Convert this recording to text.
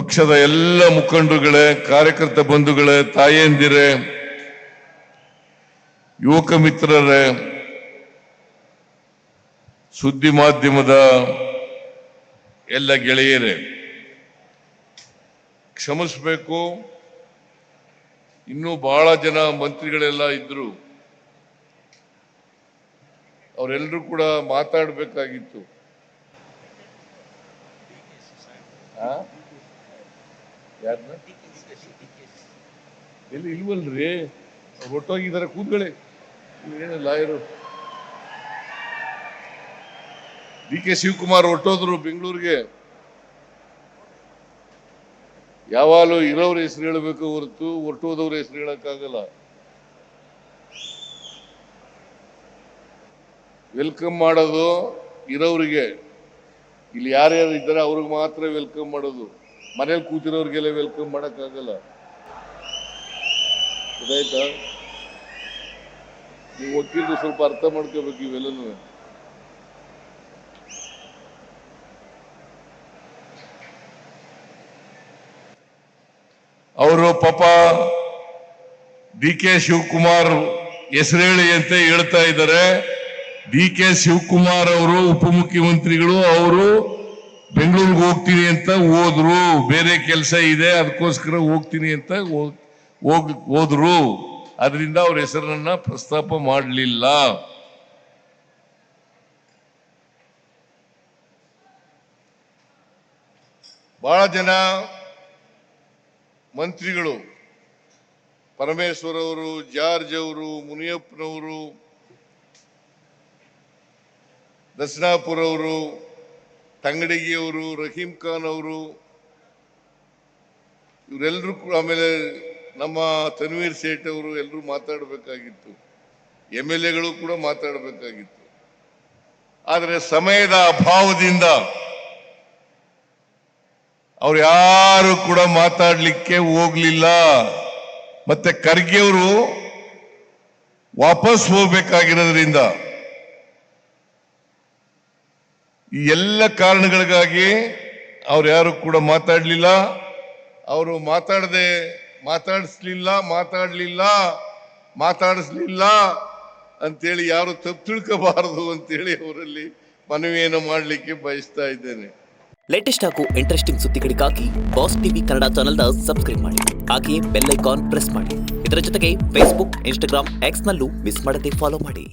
ಪಕ್ಷದ ಎಲ್ಲ ಮುಖಂಡರುಗಳೇ, ಕಾರ್ಯಕರ್ತ ಬಂಧುಗಳೇ, ತಾಯಂದಿರೇ, ಯುವಕ ಮಿತ್ರರೇ, ಸುದ್ದಿ ಮಾಧ್ಯಮದ ಎಲ್ಲ ಗೆಳೆಯರೇ, ಕ್ಷಮಿಸಬೇಕು. ಇನ್ನೂ ಬಹಳ ಜನ ಮಂತ್ರಿಗಳೆಲ್ಲ ಇದ್ರು, ಅವರೆಲ್ಲರೂ ಕೂಡ ಮಾತಾಡಬೇಕಾಗಿತ್ತು. ಯಾರನ್ನ ಎಲ್ಲಿ ಇಲ್ವಲ್ರಿ, ಒಟ್ಟೋಗಿದ್ದಾರೆ, ಕೂತ್ಕೊಳ್ಳಿ. ಏನು ಲಾಯರು ಡಿ ಕೆ ಶಿವಕುಮಾರ್ ಹೊರಟೋದ್ರು ಬೆಂಗಳೂರಿಗೆ. ಯಾವಾಗಲೂ ಇರೋರ ಹೆಸರು ಹೇಳಬೇಕು ಹೊರತು ಹೊರಟೋದವ್ರ ಹೆಸರು ಹೇಳಕ್ಕಾಗಲ್ಲ. ವೆಲ್ಕಮ್ ಮಾಡೋದು ಇರೋರಿಗೆ, ಇಲ್ಲಿ ಯಾರ್ಯಾರು ಇದ್ದಾರೆ ಅವ್ರಿಗೆ ಮಾತ್ರ ವೆಲ್ಕಮ್ ಮಾಡೋದು. ಮನೇಲಿ ಕೂತಿರೋರಿಗೆಲ್ಲ ವೆಲ್ಕಮ್ ಮಾಡಕ್ಕಾಗಲ್ಲ. ಗೊತ್ತಾಯ್ತಾ? ನೀವು ವಕೀಲರು ಸ್ವಲ್ಪ ಅರ್ಥ ಮಾಡ್ಕೋಬೇಕು ಇವೆಲ್ಲನೂ. ಅವರು ಪಾಪ ಡಿ ಕೆ ಶಿವಕುಮಾರ್ ಹೆಸರೇಳಿ ಅಂತ ಹೇಳ್ತಾ ಇದ್ದಾರೆ. ಡಿ ಕೆ ಶಿವಕುಮಾರ್ ಅವರು ಉಪಮುಖ್ಯಮಂತ್ರಿಗಳು, ಅವರು ಬೆಂಗಳೂರಿಗೆ ಹೋಗ್ತೀನಿ ಅಂತ ಹೋದ್ರು. ಬೇರೆ ಕೆಲಸ ಇದೆ, ಅದಕ್ಕೋಸ್ಕರ ಹೋಗ್ತೀನಿ ಅಂತ ಹೋದ್ರು. ಅದರಿಂದ ಅವ್ರ ಹೆಸರನ್ನ ಪ್ರಸ್ತಾಪ ಮಾಡಲಿಲ್ಲ. ಬಹಳ ಜನ ಮಂತ್ರಿಗಳು, ಪರಮೇಶ್ವರ್ ಅವರು, ಜಾರ್ಜ್ ಅವರು, ಮುನಿಯಪ್ಪನವರು, ದರ್ಶನಾಪುರ ಅವರು, ತಂಗಡಗಿ ಅವರು, ರಹೀಂ ಖಾನ್ ಅವರು, ಇವರೆಲ್ಲರೂ ಕೂಡ, ಆಮೇಲೆ ನಮ್ಮ ತನ್ವೀರ್ ಸೇಠ್ ಅವರು ಎಲ್ಲರೂ ಮಾತಾಡಬೇಕಾಗಿತ್ತು. MLAಗಳು ಕೂಡ ಮಾತಾಡಬೇಕಾಗಿತ್ತು. ಆದರೆ ಸಮಯದ ಅಭಾವದಿಂದ ಅವ್ರು ಯಾರು ಕೂಡ ಮಾತಾಡ್ಲಿಕ್ಕೆ ಹೋಗ್ಲಿಲ್ಲ. ಮತ್ತೆ ಖರ್ಗೆ ಅವರು ವಾಪಸ್ ಹೋಗ್ಬೇಕಾಗಿರೋದ್ರಿಂದ ಈ ಎಲ್ಲ ಕಾರಣಗಳಿಗಾಗಿ ಅವ್ರು ಯಾರು ಕೂಡ ಮಾತಾಡ್ಲಿಲ್ಲ. ಅವರು ಮಾತಾಡಿಸ್ಲಿಲ್ಲ ಅಂತೇಳಿ ಯಾರು ತಪ್ಪು ತಿಳ್ಕೋಬಾರದು ಅಂತೇಳಿ ಅವರಲ್ಲಿ ಮನವಿಯನ್ನು ಮಾಡಲಿಕ್ಕೆ ಬಯಸ್ತಾ ಇದ್ದೇನೆ. ಲೇಟೆಸ್ಟ್ ಹಾಗೂ ಇಂಟ್ರೆಸ್ಟಿಂಗ್ ಸುದ್ದಿಗಳಿಗಾಗಿ ಬಾಸ್ ಟಿವಿ ಕನ್ನಡ ಚಾನೆಲ್ನ ಸಬ್ಸ್ಕ್ರೈಬ್ ಮಾಡಿ. ಹಾಗೆಯೇ ಬೆಲ್ ಐಕಾನ್ ಪ್ರೆಸ್ ಮಾಡಿ. ಇದರ ಜೊತೆಗೆ ಫೇಸ್ಬುಕ್, ಇನ್ಸ್ಟಾಗ್ರಾಮ್, ಎಕ್ಸ್ನಲ್ಲೂ ಮಿಸ್ ಮಾಡದೆ ಫಾಲೋ ಮಾಡಿ.